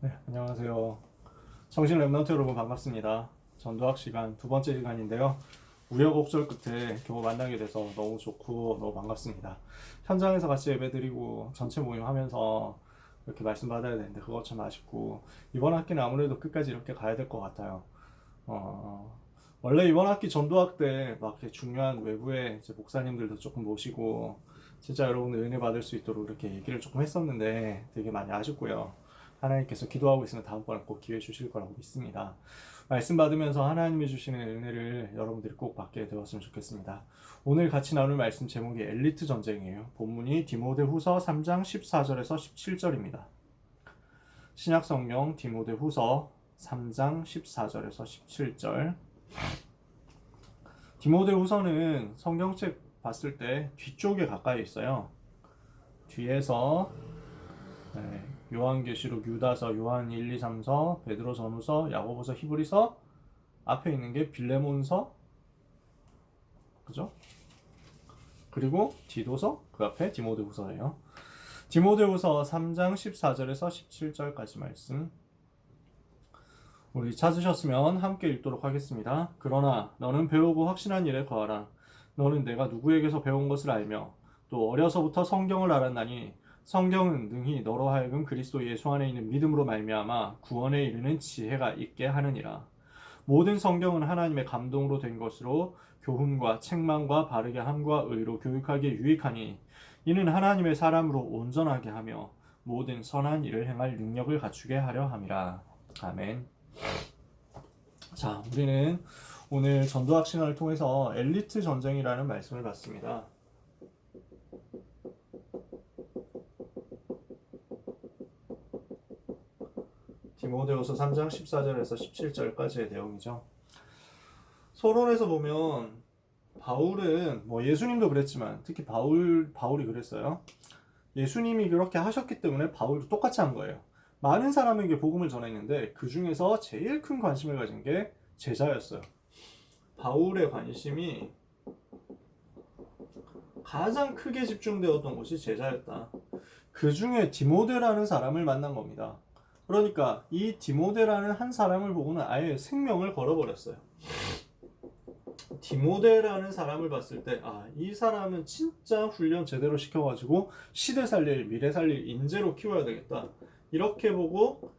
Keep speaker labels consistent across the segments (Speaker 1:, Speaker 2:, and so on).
Speaker 1: 네, 안녕하세요. 정신 랩런트 여러분 반갑습니다. 전도학 시간 두 번째 시간인데요. 우여곡절 끝에 겨우 만나게 돼서 너무 좋고 너무 반갑습니다. 현장에서 같이 예배드리고 전체 모임 하면서 이렇게 말씀 받아야 되는데 그거 참 아쉽고 이번 학기는 아무래도 끝까지 이렇게 가야 될 것 같아요. 어, 원래 이번 학기 전도학 때 막 중요한 외부의 이제 목사님들도 조금 모시고 진짜 여러분들 은혜 받을 수 있도록 이렇게 얘기를 조금 했었는데 되게 많이 아쉽고요. 하나님께서 기도하고 있으면 다음번에 꼭 기회 주실 거라고 믿습니다. 말씀 받으면서 하나님이 주시는 은혜를 여러분들이 꼭 받게 되었으면 좋겠습니다. 오늘 같이 나눌 말씀 제목이 엘리트 전쟁이에요. 본문이 디모데후서 3장 14절에서 17절입니다. 신약성경 디모데후서 3장 14절에서 17절. 디모데후서는 성경책 봤을 때 뒤쪽에 가까이 있어요. 뒤에서 요한계시록, 유다서, 요한 1, 2, 3서, 베드로 전후서, 야고보서, 히브리서, 앞에 있는 게 빌레몬서, 그죠? 그리고 디도서, 그 앞에 디모데후서예요. 디모데후서 3장 14절에서 17절까지 말씀. 우리 찾으셨으면 함께 읽도록 하겠습니다. 그러나 너는 배우고 확신한 일에 거하라. 너는 내가 누구에게서 배운 것을 알며 또 어려서부터 성경을 알았나니 성경은 능히 너로 하여금 그리스도 예수 안에 있는 믿음으로 말미암아 구원에 이르는 지혜가 있게 하느니라. 모든 성경은 하나님의 감동으로 된 것으로 교훈과 책망과 바르게 함과 의로 교육하기에 유익하니 이는 하나님의 사람으로 온전하게 하며 모든 선한 일을 행할 능력을 갖추게 하려 함이라. 아멘. 자, 우리는 오늘 전도학 시간을 통해서 엘리트 전쟁이라는 말씀을 봤습니다. 디모데후서 3장 14절에서 17절까지의 내용이죠. 서론에서 보면 바울은 뭐 예수님도 그랬지만 특히 바울이 그랬어요. 예수님이 그렇게 하셨기 때문에 바울도 똑같이 한 거예요. 많은 사람에게 복음을 전했는데 그 중에서 제일 큰 관심을 가진 게 제자였어요. 바울의 관심이 가장 크게 집중되었던 것이 제자였다. 그 중에 디모데라는 사람을 만난 겁니다. 그러니까 이 디모데라는 한 사람을 보고는 아예 생명을 걸어버렸어요. 디모데라는 사람을 봤을 때, 이 사람은 진짜 훈련 제대로 시켜가지고 시대 살릴, 미래 살릴 인재로 키워야 되겠다. 이렇게 보고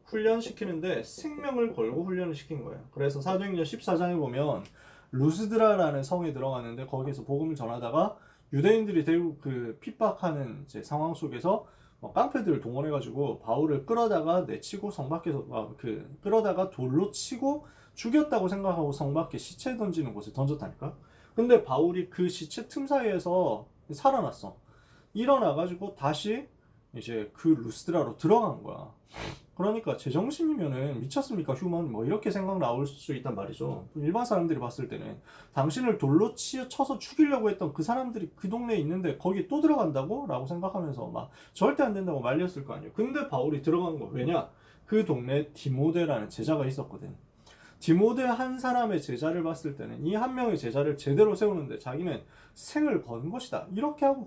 Speaker 1: 훈련시키는데 생명을 걸고 훈련을 시킨 거예요. 그래서 사도행전 14장에 보면 루스드라라는 성에 들어가는데 거기서 복음을 전하다가 유대인들이 대우 그 핍박하는 이제 상황 속에서 깡패들을 동원해가지고 바울을 끌어다가 내치고 성 밖에서 끌어다가 돌로 치고 죽였다고 생각하고 성 밖에 시체 던지는 곳에 던졌다니까. 근데 바울이 그 시체 틈 사이에서 살아났어. 일어나가지고 다시 이제 그 루스드라로 들어간 거야. 그러니까 제정신이면은 미쳤습니까 휴먼 뭐 이렇게 생각 나올 수 있단 말이죠. 일반 사람들이 봤을 때는 당신을 돌로 쳐서 죽이려고 했던 그 사람들이 그 동네에 있는데 거기 또 들어간다고? 라고 생각하면서 막 절대 안 된다고 말렸을 거 아니에요. 근데 바울이 들어간 거 왜냐? 그 동네에 디모데라는 제자가 있었거든. 디모데 한 사람의 제자를 봤을 때는 이 한 명의 제자를 제대로 세우는데 자기는 생을 건 것이다. 이렇게 하고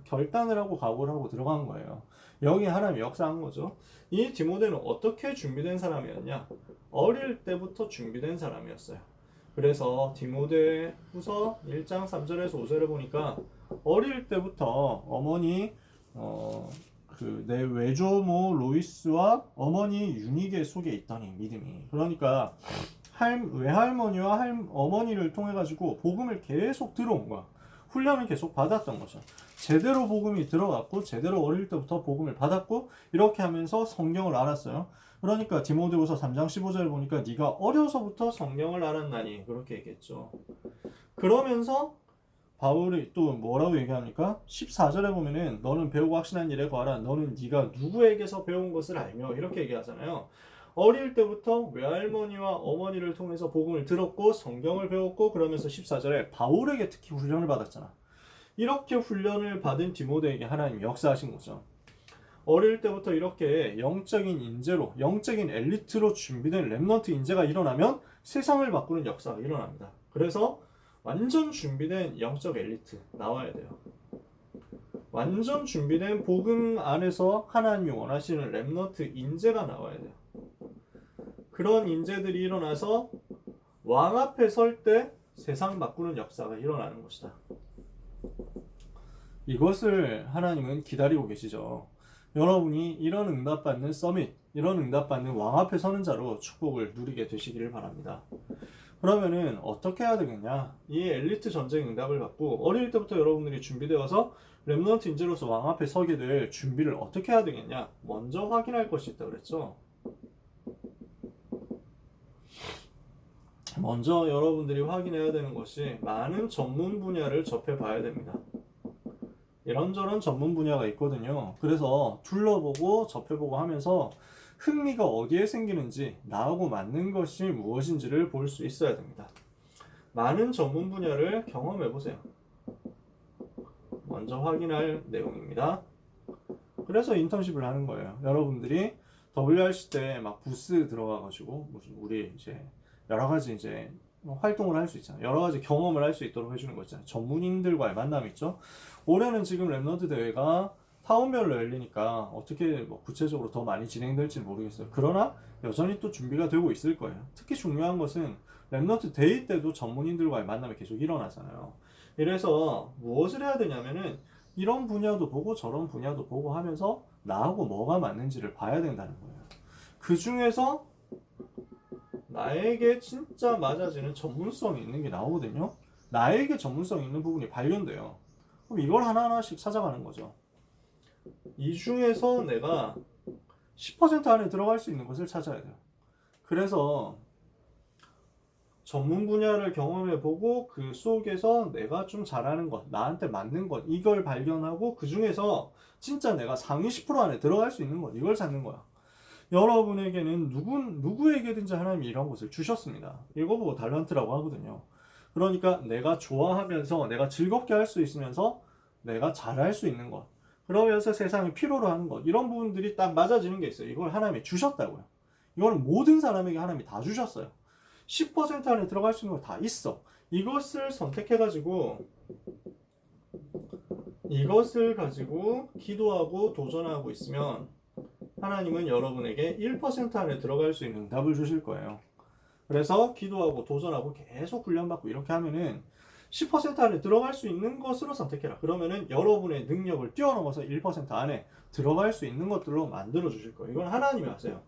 Speaker 1: 결단을 하고 각오를 하고 들어간 거예요. 여기 하나님이 역사한 거죠. 이 디모데는 어떻게 준비된 사람이었냐? 어릴 때부터 준비된 사람이었어요. 그래서 디모데 후서 1장 3절에서 5절을 보니까 어릴 때부터 어머니 내 외조모 로이스와 어머니 유니게 속에 있더니 믿음이. 그러니까 외할머니와 어머니를 통해 가지고 복음을 계속 들어온 거야. 훈련을 계속 받았던 거죠. 제대로 복음이 들어갔고 제대로 어릴 때부터 복음을 받았고 이렇게 하면서 성경을 알았어요. 그러니까 디모데후서 3장 15절을 보니까 네가 어려서부터 성경을 알았나니 그렇게 얘기했죠. 그러면서 바울이 또 뭐라고 얘기합니까? 14절에 보면은 너는 배우고 확신한 일에 거하라. 너는 네가 누구에게서 배운 것을 알며 이렇게 얘기하잖아요. 어릴 때부터 외할머니와 어머니를 통해서 복음을 들었고 성경을 배웠고 그러면서 14절에 바울에게 특히 훈련을 받았잖아. 이렇게 훈련을 받은 디모데에게 하나님이 역사하신 거죠. 어릴 때부터 이렇게 영적인 인재로 영적인 엘리트로 준비된 렘넌트 인재가 일어나면 세상을 바꾸는 역사가 일어납니다. 그래서 완전 준비된 영적 엘리트 나와야 돼요. 완전 준비된 복음 안에서 하나님이 원하시는 렘넌트 인재가 나와야 돼요. 그런 인재들이 일어나서 왕 앞에 설 때 세상 바꾸는 역사가 일어나는 것이다. 이것을 하나님은 기다리고 계시죠. 여러분이 이런 응답받는 서밋, 이런 응답받는 왕 앞에 서는 자로 축복을 누리게 되시기를 바랍니다. 그러면은 어떻게 해야 되겠냐? 이 엘리트 전쟁 응답을 받고 어릴 때부터 여러분들이 준비되어 와서 렘넌트 인재로서 왕 앞에 서게 될 준비를 어떻게 해야 되겠냐? 먼저 확인할 것이 있다고 그랬죠. 먼저 여러분들이 확인해야 되는 것이 많은 전문 분야를 접해봐야 됩니다. 이런저런 전문 분야가 있거든요. 그래서 둘러보고 접해보고 하면서 흥미가 어디에 생기는지 나하고 맞는 것이 무엇인지를 볼 수 있어야 됩니다. 많은 전문 분야를 경험해보세요. 먼저 확인할 내용입니다. 그래서 인턴십을 하는 거예요. 여러분들이 WRC 때 막 부스 들어가가지고 무슨 우리 이제 여러 가지 이제 활동을 할 수 있잖아요. 여러 가지 경험을 할 수 있도록 해주는 거 있잖아요. 전문인들과의 만남이 있죠. 올해는 지금 렘넌트 대회가 타운별로 열리니까 어떻게 뭐 구체적으로 더 많이 진행될지는 모르겠어요. 그러나 여전히 또 준비가 되고 있을 거예요. 특히 중요한 것은 렘넌트 데이 때도 전문인들과의 만남이 계속 일어나잖아요. 이래서 무엇을 해야 되냐면은 이런 분야도 보고 저런 분야도 보고 하면서 나하고 뭐가 맞는지를 봐야 된다는 거예요. 그 중에서 나에게 진짜 맞아지는 전문성이 있는 게 나오거든요. 나에게 전문성 있는 부분이 발견돼요. 그럼 이걸 하나하나씩 찾아가는 거죠. 이 중에서 내가 10% 안에 들어갈 수 있는 것을 찾아야 돼요. 그래서 전문 분야를 경험해보고 그 속에서 내가 좀 잘하는 것, 나한테 맞는 것, 이걸 발견하고 그 중에서 진짜 내가 상위 10% 안에 들어갈 수 있는 것, 이걸 찾는 거야. 여러분에게는 누구에게든지 하나님이 이런 것을 주셨습니다. 이거 보고 달란트라고 하거든요. 그러니까 내가 좋아하면서 내가 즐겁게 할 수 있으면서 내가 잘할 수 있는 것, 그러면서 세상이 필요로 하는 것, 이런 부분들이 딱 맞아지는 게 있어요. 이걸 하나님이 주셨다고요. 이거는 모든 사람에게 하나님이 다 주셨어요. 10% 안에 들어갈 수 있는 거 다 있어. 이것을 선택해가지고 이것을 가지고 기도하고 도전하고 있으면 하나님은 여러분에게 1% 안에 들어갈 수 있는 응답을 주실 거예요. 그래서 기도하고 도전하고 계속 훈련받고 이렇게 하면은 10% 안에 들어갈 수 있는 것으로 선택해라. 그러면은 여러분의 능력을 뛰어넘어서 1% 안에 들어갈 수 있는 것들로 만들어 주실 거예요. 이건 하나님이 하세요.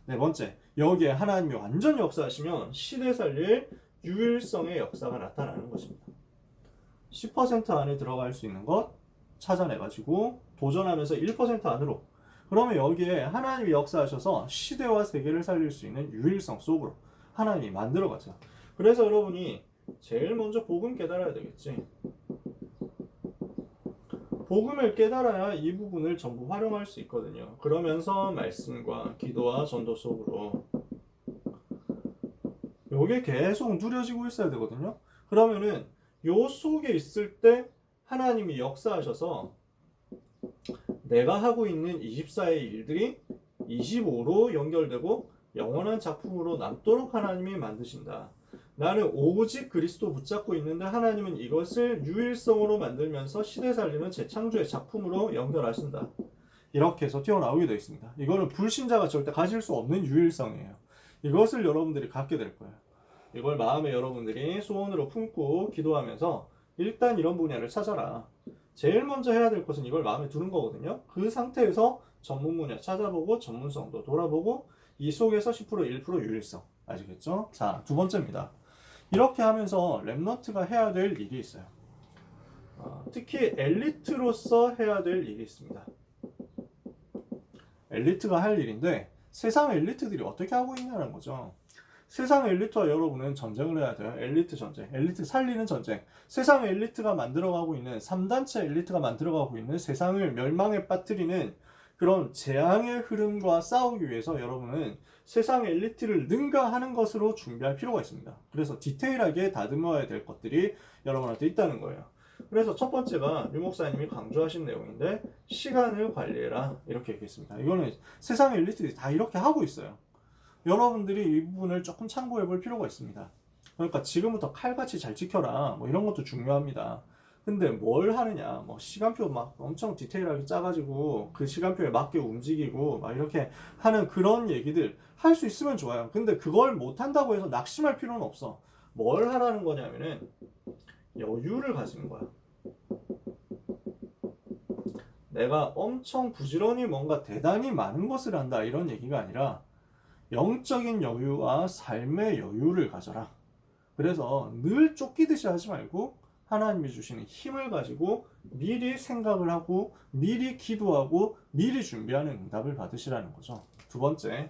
Speaker 1: 네 번째, 여기에 하나님이 완전 역사하시면 시대 살릴 유일성의 역사가 나타나는 것입니다. 10% 안에 들어갈 수 있는 것 찾아내가지고 도전하면서 1% 안으로, 그러면 여기에 하나님이 역사하셔서 시대와 세계를 살릴 수 있는 유일성 속으로 하나님이 만들어가죠. 그래서 여러분이 제일 먼저 복음 깨달아야 되겠지. 복음을 깨달아야 이 부분을 전부 활용할 수 있거든요. 그러면서 말씀과 기도와 전도 속으로 요게 계속 누려지고 있어야 되거든요. 그러면은 요 속에 있을 때 하나님이 역사하셔서 내가 하고 있는 24의 일들이 25로 연결되고 영원한 작품으로 남도록 하나님이 만드신다. 나는 오직 그리스도 붙잡고 있는데 하나님은 이것을 유일성으로 만들면서 시대 살리는 재창조의 작품으로 연결하신다. 이렇게 해서 튀어나오게 되어 있습니다. 이거는 불신자가 절대 가질 수 없는 유일성이에요. 이것을 여러분들이 갖게 될 거예요. 이걸 마음에 여러분들이 소원으로 품고 기도하면서 일단 이런 분야를 찾아라. 제일 먼저 해야 될 것은 이걸 마음에 두는 거거든요. 그 상태에서 전문 분야 찾아보고 전문성도 돌아보고 이 속에서 10% 1% 유일성. 아시겠죠? 자, 두 번째입니다. 이렇게 하면서 렘넌트가 해야 될 일이 있어요. 특히 엘리트로서 해야 될 일이 있습니다. 엘리트가 할 일인데 세상 엘리트들이 어떻게 하고 있냐는 거죠. 세상 엘리트와 여러분은 전쟁을 해야 돼요. 엘리트 전쟁, 엘리트 살리는 전쟁. 세상 엘리트가 만들어가고 있는 3단체 엘리트가 만들어가고 있는 세상을 멸망에 빠뜨리는 그런 재앙의 흐름과 싸우기 위해서 여러분은 세상 엘리트를 능가하는 것으로 준비할 필요가 있습니다. 그래서 디테일하게 다듬어야 될 것들이 여러분한테 있다는 거예요. 그래서 첫 번째가 류 목사님이 강조하신 내용인데 시간을 관리해라 이렇게 얘기했습니다. 이거는 세상 엘리트들이 다 이렇게 하고 있어요. 여러분들이 이 부분을 조금 참고해 볼 필요가 있습니다. 그러니까 지금부터 칼같이 잘 지켜라 뭐 이런 것도 중요합니다. 근데 뭘 하느냐, 뭐 시간표 막 엄청 디테일하게 짜가지고 그 시간표에 맞게 움직이고 막 이렇게 하는 그런 얘기들 할 수 있으면 좋아요. 근데 그걸 못 한다고 해서 낙심할 필요는 없어. 뭘 하라는 거냐면은 여유를 가지는 거야. 내가 엄청 부지런히 뭔가 대단히 많은 것을 한다 이런 얘기가 아니라 영적인 여유와 삶의 여유를 가져라. 그래서 늘 쫓기듯이 하지 말고 하나님이 주시는 힘을 가지고 미리 생각을 하고 미리 기도하고 미리 준비하는 응답을 받으시라는 거죠. 두 번째,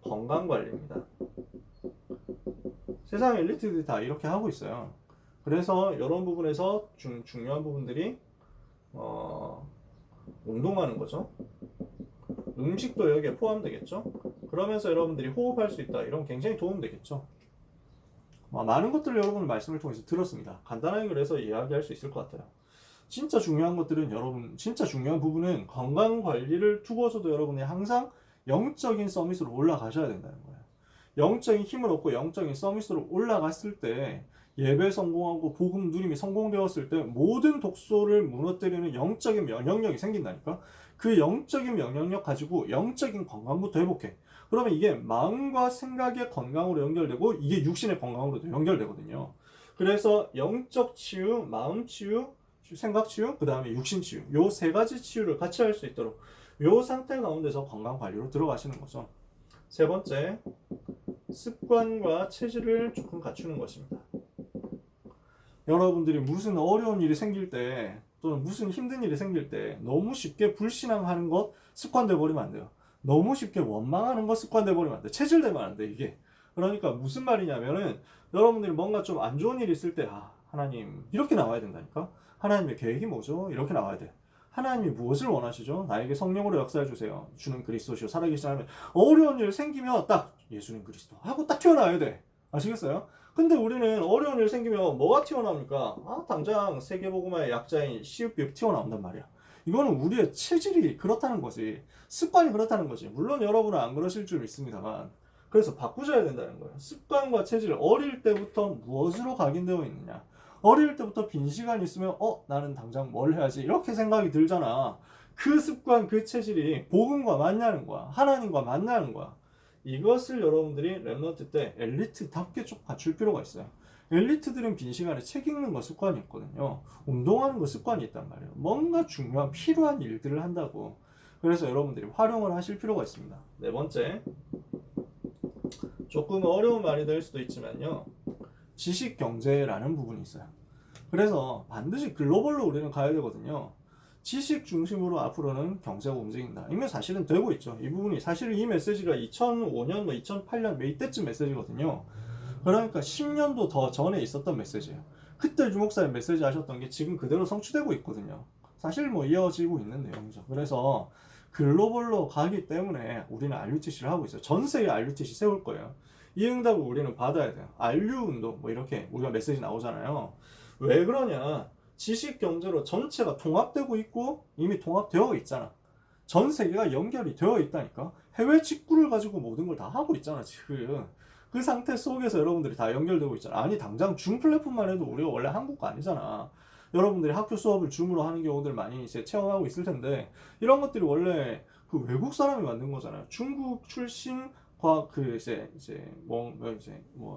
Speaker 1: 건강관리입니다. 세상 엘리트들이 다 이렇게 하고 있어요. 그래서 이런 부분에서 중요한 부분들이 운동하는 거죠. 음식도 여기에 포함되겠죠. 그러면서 여러분들이 호흡할 수 있다. 이런 굉장히 도움되겠죠. 많은 것들을 여러분의 말씀을 통해서 들었습니다. 간단하게 그래서 이야기할 수 있을 것 같아요. 진짜 중요한 것들은 여러분, 진짜 중요한 부분은 건강 관리를 두고서도 여러분이 항상 영적인 서밋으로 올라가셔야 된다는 거예요. 영적인 힘을 얻고 영적인 서밋으로 올라갔을 때 예배 성공하고 복음 누림이 성공되었을 때 모든 독소를 무너뜨리는 영적인 면역력이 생긴다니까. 그 영적인 면역력 가지고 영적인 건강부터 회복해. 그러면 이게 마음과 생각의 건강으로 연결되고 이게 육신의 건강으로도 연결되거든요. 그래서 영적 치유, 마음 치유, 생각 치유, 그 다음에 육신 치유, 요 세 가지 치유를 같이 할 수 있도록 요 상태 가운데서 건강 관리로 들어가시는 거죠. 세 번째, 습관과 체질을 조금 갖추는 것입니다. 여러분들이 무슨 어려운 일이 생길 때 또는 무슨 힘든 일이 생길 때 너무 쉽게 불신앙하는 것 습관돼 버리면 안 돼요. 너무 쉽게 원망하는 것 습관돼 버리면 안 돼. 체질되면 안 돼, 이게. 그러니까 무슨 말이냐면은 여러분들이 뭔가 좀 안 좋은 일이 있을 때 하나님 이렇게 나와야 된다니까. 하나님의 계획이 뭐죠? 이렇게 나와야 돼. 하나님이 무엇을 원하시죠? 나에게 성령으로 역사해 주세요. 주는 그리스도시요 살아계신 하나님. 어려운 일 생기면 딱 예수님 그리스도 하고 딱 튀어나와야 돼. 아시겠어요? 근데 우리는 어려운 일 생기면 뭐가 튀어나옵니까? 당장 세계복음화의 약자인 시읒비읒 튀어나온단 말이야. 이거는 우리의 체질이 그렇다는 거지. 습관이 그렇다는 거지. 물론 여러분은 안 그러실 줄 믿습니다만. 그래서 바꾸셔야 된다는 거예요. 습관과 체질, 어릴 때부터 무엇으로 각인되어 있느냐. 어릴 때부터 빈 시간이 있으면 나는 당장 뭘 해야지 이렇게 생각이 들잖아. 그 습관, 그 체질이 복음과 만나는 거야. 하나님과 만나는 거야. 이것을 여러분들이 랩런트 때 엘리트답게 좀 갖출 필요가 있어요. 엘리트들은 빈 시간에 책 읽는 거 습관이 있거든요. 운동하는 거 습관이 있단 말이에요. 뭔가 중요한 필요한 일들을 한다고. 그래서 여러분들이 활용을 하실 필요가 있습니다. 네 번째, 조금 어려운 말이 될 수도 있지만요. 지식 경제라는 부분이 있어요. 그래서 반드시 글로벌로 우리는 가야 되거든요. 지식 중심으로 앞으로는 경제가 움직인다. 이미 사실은 되고 있죠. 이 부분이 사실 이 메시지가 2005년, 2008년 이때쯤 메시지거든요. 그러니까 10년도 더 전에 있었던 메시지예요. 그때 유목사님 메시지 하셨던 게 지금 그대로 성취되고 있거든요. 사실 이어지고 있는 내용이죠. 그래서 글로벌로 가기 때문에 우리는 RUTC를 하고 있어요. 전 세계 RUTC 세울 거예요. 이 응답을 우리는 받아야 돼요. RU 운동 이렇게 우리가 메시지 나오잖아요. 왜 그러냐? 지식 경제로 전체가 통합되고 있고 이미 통합되어 있잖아. 전 세계가 연결이 되어 있다니까. 해외 직구를 가지고 모든 걸 다 하고 있잖아 지금. 그 상태 속에서 여러분들이 다 연결되고 있잖아. 아니 당장 줌 플랫폼만 해도 우리가 원래 한국가 아니잖아. 여러분들이 학교 수업을 줌으로 하는 경우들 많이 이제 체험하고 있을 텐데 이런 것들이 원래 그 외국 사람이 만든 거잖아요. 중국 출신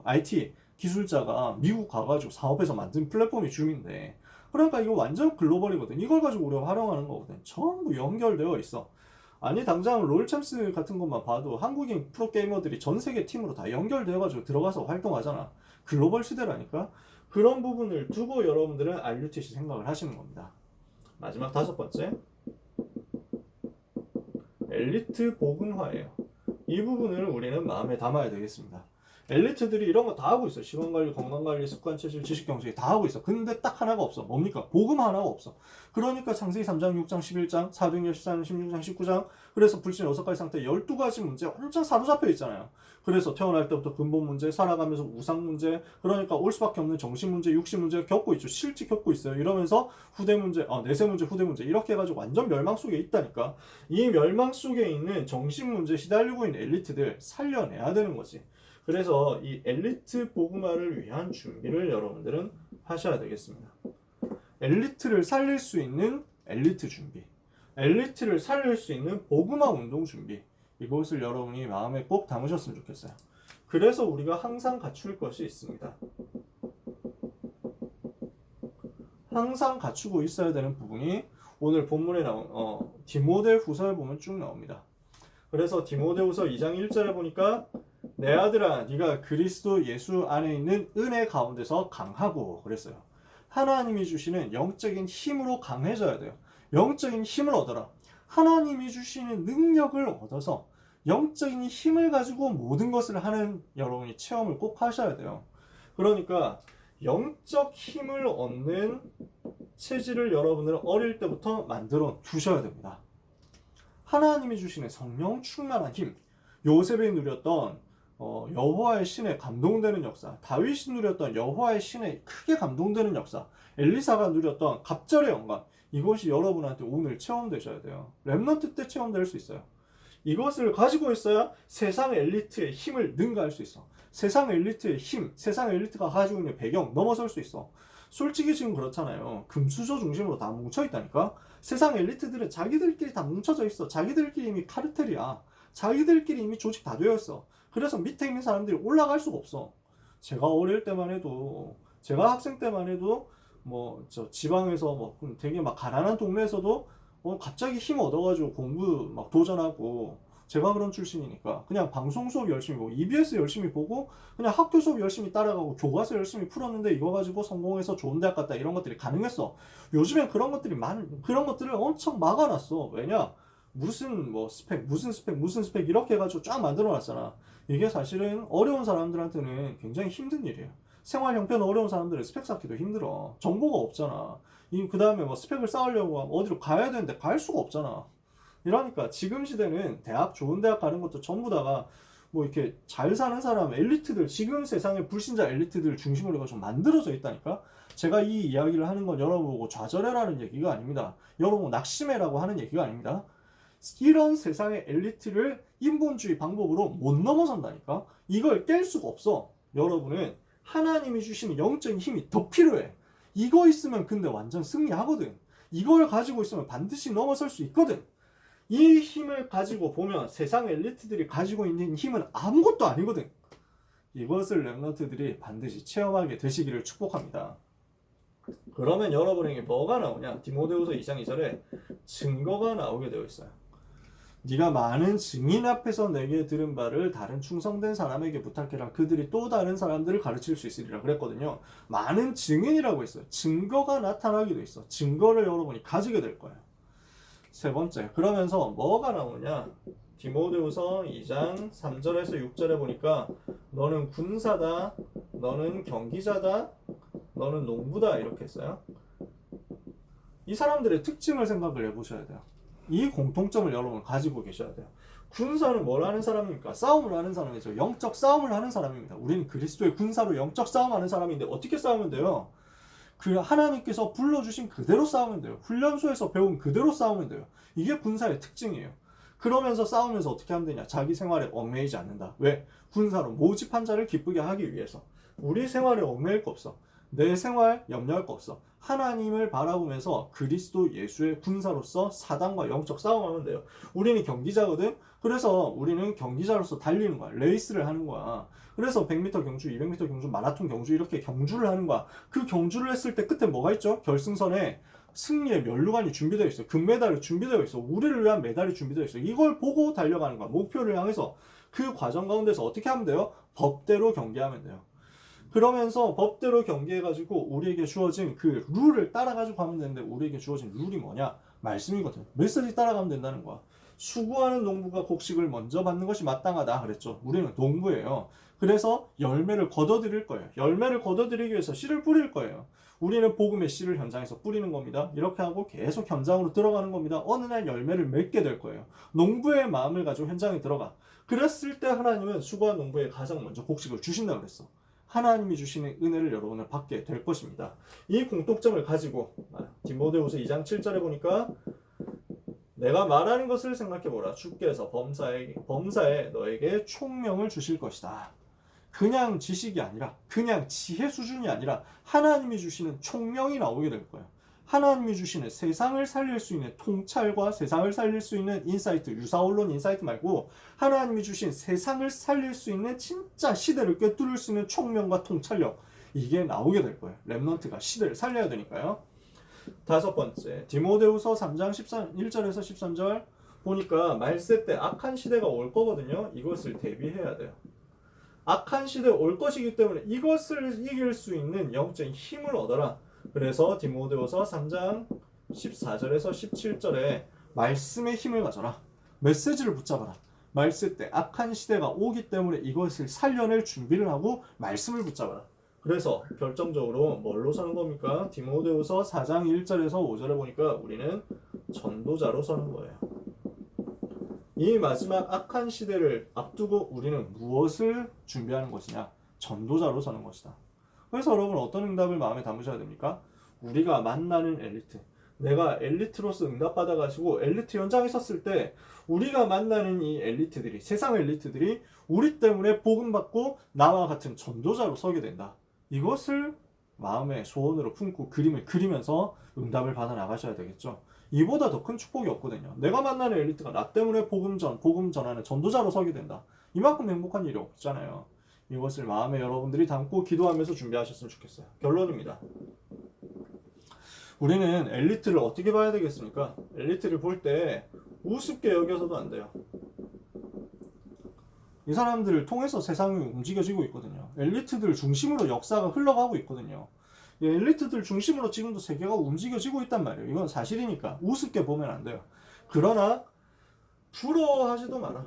Speaker 1: IT 기술자가 미국 가가지고 사업해서 만든 플랫폼이 줌인데, 그러니까 이거 완전 글로벌이거든. 이걸 가지고 우리가 활용하는 거거든. 전부 연결되어 있어. 아니 당장 롤챔스 같은 것만 봐도 한국인 프로게이머들이 전 세계 팀으로 다 연결되어가지고 들어가서 활동하잖아. 글로벌 시대라니까. 그런 부분을 두고 여러분들은 RUTC 생각을 하시는 겁니다. 마지막 다섯 번째, 엘리트 복음화예요. 이 부분을 우리는 마음에 담아야 되겠습니다. 엘리트들이 이런 거 다 하고 있어. 시간관리, 건강관리, 습관체질, 지식경제 다 하고 있어. 근데 딱 하나가 없어. 뭡니까? 복음 하나가 없어. 그러니까 창세기 3장, 6장, 11장, 4등 14장, 16장, 19장 그래서 불신 6가지 상태 12가지 문제 완전 사로잡혀 있잖아요. 그래서 태어날 때부터 근본 문제, 살아가면서 우상 문제, 그러니까 올 수밖에 없는 정신 문제, 육신 문제 겪고 있죠. 실제 겪고 있어요. 이러면서 후대 문제, 내세 문제, 후대 문제 이렇게 해가지고 완전 멸망 속에 있다니까. 이 멸망 속에 있는 정신 문제 시달리고 있는 엘리트들 살려내야 되는 거지. 그래서 이 엘리트 복음화를 위한 준비를 여러분들은 하셔야 되겠습니다. 엘리트를 살릴 수 있는 엘리트 준비, 엘리트를 살릴 수 있는 복음화 운동 준비, 이것을 여러분이 마음에 꼭 담으셨으면 좋겠어요. 그래서 우리가 항상 갖출 것이 있습니다. 항상 갖추고 있어야 되는 부분이 오늘 본문에 나온 디모데후서에 보면 쭉 나옵니다. 그래서 디모데후서 2장 1절에 보니까 내 아들아 네가 그리스도 예수 안에 있는 은혜 가운데서 강하고 그랬어요. 하나님이 주시는 영적인 힘으로 강해져야 돼요. 영적인 힘을 얻어라. 하나님이 주시는 능력을 얻어서 영적인 힘을 가지고 모든 것을 하는 여러분이 체험을 꼭 하셔야 돼요. 그러니까 영적 힘을 얻는 체질을 여러분은 어릴 때부터 만들어 두셔야 됩니다. 하나님이 주시는 성령 충만한 힘, 요셉이 누렸던 여호와의 신에 감동되는 역사, 다윗이 누렸던 여호와의 신에 크게 감동되는 역사, 엘리사가 누렸던 갑절의 영광, 이것이 여러분한테 오늘 체험되셔야 돼요. 렘넌트 때 체험될 수 있어요. 이것을 가지고 있어야 세상 엘리트의 힘을 능가할 수 있어. 세상 엘리트의 힘, 세상 엘리트가 가지고 있는 배경 넘어설 수 있어. 솔직히 지금 그렇잖아요. 금수저 중심으로 다 뭉쳐있다니까. 세상 엘리트들은 자기들끼리 다 뭉쳐져 있어. 자기들끼리 이미 카르텔이야. 자기들끼리 이미 조직 다 되어 있어. 그래서 밑에 있는 사람들이 올라갈 수가 없어. 제가 어릴 때만 해도, 제가 학생 때만 해도 저 지방에서 되게 막 가난한 동네에서도 갑자기 힘 얻어가지고 공부 막 도전하고, 제가 그런 출신이니까 그냥 방송 수업 열심히 보고 EBS 열심히 보고 그냥 학교 수업 열심히 따라가고 교과서 열심히 풀었는데 이거 가지고 성공해서 좋은 대학 갔다, 이런 것들이 가능했어. 요즘엔 그런 것들을 엄청 막아놨어. 왜냐? 무슨 스펙 이렇게 해가지고 쫙 만들어놨잖아. 이게 사실은 어려운 사람들한테는 굉장히 힘든 일이에요. 생활 형편 어려운 사람들은 스펙 쌓기도 힘들어. 정보가 없잖아. 그 다음에 스펙을 쌓으려고 하면 어디로 가야 되는데 갈 수가 없잖아. 이러니까 지금 시대는 좋은 대학 가는 것도 전부 다가 이렇게 잘 사는 사람, 엘리트들, 지금 세상의 불신자 엘리트들 중심으로 해서 좀 만들어져 있다니까. 제가 이 이야기를 하는 건 여러분 보고 좌절해라는 얘기가 아닙니다. 여러분 낙심해라고 하는 얘기가 아닙니다. 이런 세상의 엘리트를 인본주의 방법으로 못 넘어선다니까. 이걸 깰 수가 없어. 여러분은 하나님이 주시는 영적인 힘이 더 필요해. 이거 있으면 근데 완전 승리하거든. 이걸 가지고 있으면 반드시 넘어설 수 있거든. 이 힘을 가지고 보면 세상 엘리트들이 가지고 있는 힘은 아무것도 아니거든. 이것을 렘넌트들이 반드시 체험하게 되시기를 축복합니다. 그러면 여러분에게 뭐가 나오냐? 디모데후서 2장 2절에 증거가 나오게 되어 있어요. 네가 많은 증인 앞에서 내게 들은 바를 다른 충성된 사람에게 부탁해라. 그들이 또 다른 사람들을 가르칠 수 있으리라 그랬거든요. 많은 증인이라고 했어요. 증거가 나타나기도 있어. 증거를 여러분이 가지게 될 거예요. 세 번째, 그러면서 뭐가 나오냐? 디모데후서 2장 3절에서 6절에 보니까 너는 군사다, 너는 경기자다, 너는 농부다, 이렇게 했어요. 이 사람들의 특징을 생각을 해보셔야 돼요. 이 공통점을 여러분 가지고 계셔야 돼요. 군사는 뭘 하는 사람입니까? 싸움을 하는 사람이죠. 영적 싸움을 하는 사람입니다. 우리는 그리스도의 군사로 영적 싸움하는 사람인데 어떻게 싸우면 돼요? 그 하나님께서 불러주신 그대로 싸우면 돼요. 훈련소에서 배운 그대로 싸우면 돼요. 이게 군사의 특징이에요. 그러면서 싸우면서 어떻게 하면 되냐? 자기 생활에 얽매이지 않는다. 왜? 군사로 모집한 자를 기쁘게 하기 위해서. 우리 생활에 얽매일 거 없어. 내 생활 염려할 거 없어. 하나님을 바라보면서 그리스도 예수의 군사로서 사단과 영적 싸움하면 돼요. 우리는 경기자거든. 그래서 우리는 경기자로서 달리는 거야. 레이스를 하는 거야. 그래서 100m 경주, 200m 경주, 마라톤 경주 이렇게 경주를 하는 거야. 그 경주를 했을 때 끝에 뭐가 있죠? 결승선에 승리의 면류관이 준비되어 있어. 금메달이 준비되어 있어. 우리를 위한 메달이 준비되어 있어. 이걸 보고 달려가는 거야. 목표를 향해서. 그 과정 가운데서 어떻게 하면 돼요? 법대로 경기하면 돼요. 그러면서 법대로 경기해가지고 우리에게 주어진 그 룰을 따라가지고 가면 되는데, 우리에게 주어진 룰이 뭐냐? 말씀이거든. 메시지 따라가면 된다는 거야. 수고하는 농부가 곡식을 먼저 받는 것이 마땅하다 그랬죠. 우리는 농부예요. 그래서 열매를 거둬들일 거예요. 열매를 거둬들이기 위해서 씨를 뿌릴 거예요. 우리는 복음의 씨를 현장에서 뿌리는 겁니다. 이렇게 하고 계속 현장으로 들어가는 겁니다. 어느 날 열매를 맺게 될 거예요. 농부의 마음을 가지고 현장에 들어가. 그랬을 때 하나님은 수고한 농부에 가장 먼저 곡식을 주신다고 그랬어. 하나님이 주시는 은혜를 여러분은 받게 될 것입니다. 이 공통점을 가지고 디모데후서 2장 7절에 보니까 내가 말하는 것을 생각해보라. 주께서 범사에 너에게 총명을 주실 것이다. 그냥 지식이 아니라, 그냥 지혜 수준이 아니라 하나님이 주시는 총명이 나오게 될 거예요. 하나님이 주시는 세상을 살릴 수 있는 통찰과 세상을 살릴 수 있는 인사이트, 유사언론 인사이트 말고 하나님이 주신 세상을 살릴 수 있는 진짜 시대를 꿰뚫을 수 있는 총명과 통찰력, 이게 나오게 될 거예요. 렘넌트가 시대를 살려야 되니까요. 다섯 번째, 디모데후서 3장 1절에서 13절 보니까 말세 때 악한 시대가 올 거거든요. 이것을 대비해야 돼요. 악한 시대 올 것이기 때문에 이것을 이길 수 있는 영적인 힘을 얻어라. 그래서 디모데후서 3장 14절에서 17절에 말씀의 힘을 가져라. 메시지를 붙잡아라. 말세 때 악한 시대가 오기 때문에 이것을 살려낼 준비를 하고 말씀을 붙잡아라. 그래서 결정적으로 뭘로 서는 겁니까? 디모데후서 4장 1절에서 5절에 보니까 우리는 전도자로 서는 거예요. 이 마지막 악한 시대를 앞두고 우리는 무엇을 준비하는 것이냐? 전도자로 서는 것이다. 그래서 여러분 어떤 응답을 마음에 담으셔야 됩니까? 우리가 만나는 엘리트, 내가 엘리트로서 응답받아가지고 엘리트 현장에 섰을 때 우리가 만나는 이 엘리트들이, 세상 엘리트들이 우리 때문에 복음받고 나와 같은 전도자로 서게 된다. 이것을 마음의 소원으로 품고 그림을 그리면서 응답을 받아 나가셔야 되겠죠. 이보다 더 큰 축복이 없거든요. 내가 만나는 엘리트가 나 때문에 복음 전하는 전도자로 서게 된다. 이만큼 행복한 일이 없잖아요. 이것을 마음에 여러분들이 담고 기도하면서 준비하셨으면 좋겠어요. 결론입니다. 우리는 엘리트를 어떻게 봐야 되겠습니까? 엘리트를 볼 때 우습게 여겨서도 안 돼요. 이 사람들을 통해서 세상이 움직여지고 있거든요. 엘리트들 중심으로 역사가 흘러가고 있거든요. 이 엘리트들 중심으로 지금도 세계가 움직여지고 있단 말이에요. 이건 사실이니까 우습게 보면 안 돼요. 그러나 부러워하지도 마라.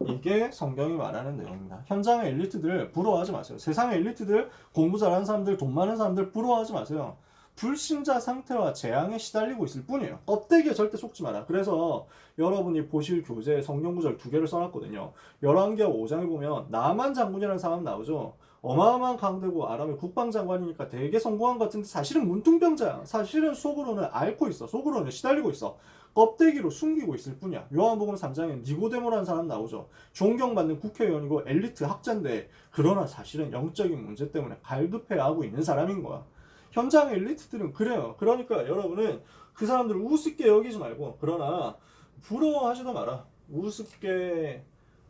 Speaker 1: 이게 성경이 말하는 내용입니다. 현장의 엘리트들 부러워하지 마세요. 세상의 엘리트들, 공부 잘하는 사람들, 돈 많은 사람들 부러워하지 마세요. 불신자 상태와 재앙에 시달리고 있을 뿐이에요. 껍데기에 절대 속지 마라. 그래서 여러분이 보실 교재에 성경 구절 2개를 써놨거든요. 열왕기하 5장에 보면 나만 장군이라는 사람 나오죠. 어마어마한 강대국 아람의 국방장관이니까 되게 성공한 것 같은데 사실은 문둥병자야. 사실은 속으로는 앓고 있어. 속으로는 시달리고 있어. 껍데기로 숨기고 있을 뿐이야. 요한복음 3장에 니고데모라는 사람 나오죠. 존경받는 국회의원이고 엘리트 학자인데 그러나 사실은 영적인 문제 때문에 갈급해하고 있는 사람인 거야. 현장의 엘리트들은 그래요. 그러니까 여러분은 그 사람들을 우습게 여기지 말고, 그러나 부러워하지도 마라. 우습게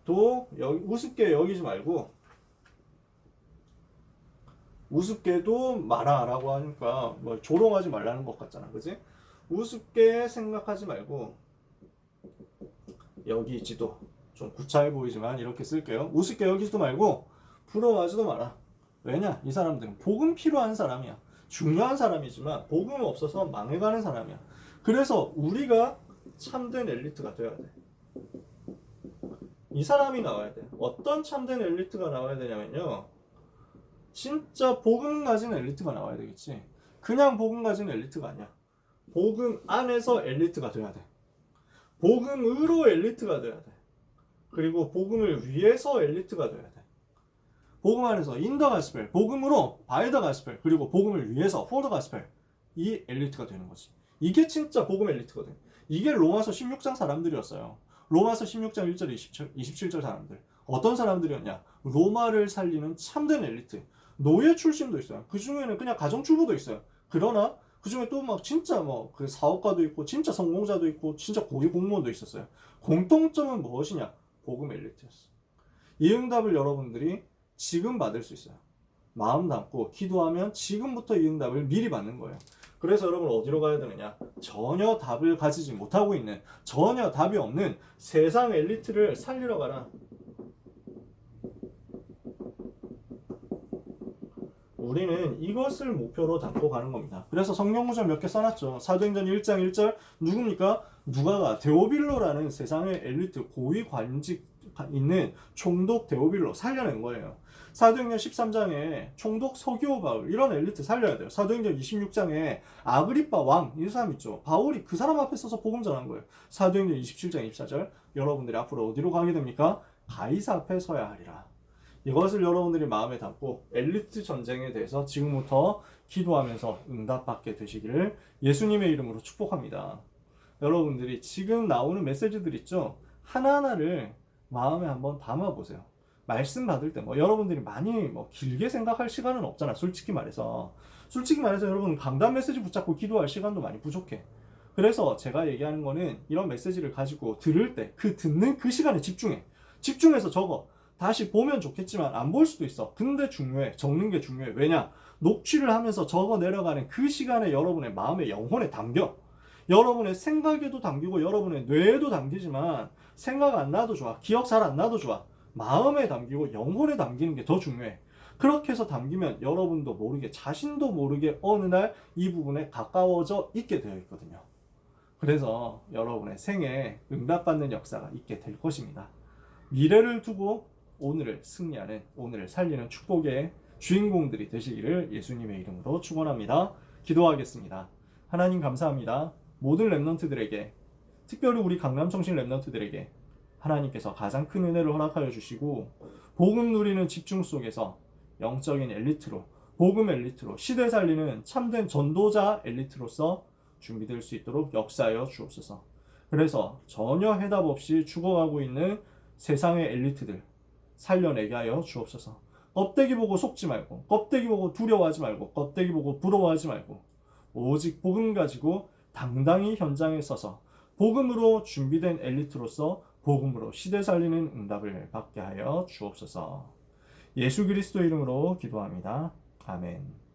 Speaker 1: 여기지 말고 우습게도 마라라고 하니까 뭐 조롱하지 말라는 것 같잖아, 그지? 우습게 생각하지 말고 여기지도, 좀 구차해 보이지만 이렇게 쓸게요. 우습게 여기지도 말고 부러워하지도 마라. 왜냐? 이 사람들은 복음 필요한 사람이야. 중요한 사람이지만 복음 없어서 망해가는 사람이야. 그래서 우리가 참된 엘리트가 돼야 돼. 이 사람이 나와야 돼. 어떤 참된 엘리트가 나와야 되냐면요, 진짜 복음 가진 엘리트가 나와야 되겠지. 그냥 복음 가진 엘리트가 아니야. 복음 안에서 엘리트가 돼야 돼. 복음으로 엘리트가 돼야 돼. 그리고 복음을 위해서 엘리트가 돼야 돼. 복음 안에서 인더 가스펠, 복음으로 바이 더 가스펠, 그리고 복음을 위해서 포 더 가스펠, 이 엘리트가 되는 거지. 이게 진짜 복음 엘리트거든. 이게 로마서 16장 사람들이었어요. 로마서 16장 1절 27절 사람들. 어떤 사람들이었냐? 로마를 살리는 참된 엘리트. 노예 출신도 있어요. 그 중에는 그냥 가정주부도 있어요. 그러나 그 중에 또 막 진짜 뭐 그 사업가도 있고 진짜 성공자도 있고 진짜 고위 공무원도 있었어요. 공통점은 무엇이냐? 복음 엘리트였어. 이 응답을 여러분들이 지금 받을 수 있어요. 마음 담고 기도하면 지금부터 이 응답을 미리 받는 거예요. 그래서 여러분 어디로 가야 되느냐? 전혀 답을 가지지 못하고 있는, 전혀 답이 없는 세상 엘리트를 살리러 가라. 우리는 이것을 목표로 담고 가는 겁니다. 그래서 성경 구절 몇 개 써놨죠. 사도행전 1장 1절 누굽니까? 누가가 데오빌로라는 세상의 엘리트 고위 관직 있는 총독 데오빌로 살려낸 거예요. 사도행전 13장에 총독 서기오 바울 이런 엘리트 살려야 돼요. 사도행전 26장에 아그리빠 왕 이 사람 있죠. 바울이 그 사람 앞에 서서 복음 전한 거예요. 사도행전 27장 24절 여러분들이 앞으로 어디로 가게 됩니까? 가이사 앞에 서야 하리라. 이것을 여러분들이 마음에 담고 엘리트 전쟁에 대해서 지금부터 기도하면서 응답받게 되시기를 예수님의 이름으로 축복합니다. 여러분들이 지금 나오는 메시지들 있죠? 하나하나를 마음에 한번 담아보세요. 말씀 받을 때 뭐 여러분들이 많이 뭐 길게 생각할 시간은 없잖아. 솔직히 말해서 여러분 강단 메시지 붙잡고 기도할 시간도 많이 부족해. 그래서 제가 얘기하는 거는 이런 메시지를 가지고 들을 때 듣는 그 시간에 집중해서 적어. 다시 보면 좋겠지만 안 볼 수도 있어. 근데 중요해. 적는 게 중요해. 왜냐? 녹취를 하면서 적어 내려가는 그 시간에 여러분의 마음에 영혼에 담겨. 여러분의 생각에도 담기고 여러분의 뇌에도 담기지만 생각 안 나도 좋아. 기억 잘 안 나도 좋아. 마음에 담기고 영혼에 담기는 게 더 중요해. 그렇게 해서 담기면 여러분도 모르게 자신도 모르게 어느 날 이 부분에 가까워져 있게 되어 있거든요. 그래서 여러분의 생에 응답받는 역사가 있게 될 것입니다. 미래를 두고 오늘을 승리하는, 오늘을 살리는 축복의 주인공들이 되시기를 예수님의 이름으로 축원합니다. 기도하겠습니다. 하나님 감사합니다. 모든 렘넌트들에게, 특별히 우리 강남청신 렘넌트들에게 하나님께서 가장 큰 은혜를 허락하여 주시고 복음 누리는 집중 속에서 영적인 엘리트로, 복음 엘리트로, 시대 살리는 참된 전도자 엘리트로서 준비될 수 있도록 역사하여 주옵소서. 그래서 전혀 해답 없이 죽어가고 있는 세상의 엘리트들 살려내게 하여 주옵소서. 껍데기 보고 속지 말고, 껍데기 보고 두려워하지 말고, 껍데기 보고 부러워하지 말고, 오직 복음 가지고 당당히 현장에 서서 복음으로 준비된 엘리트로서 복음으로 시대 살리는 응답을 받게 하여 주옵소서. 예수 그리스도 이름으로 기도합니다. 아멘.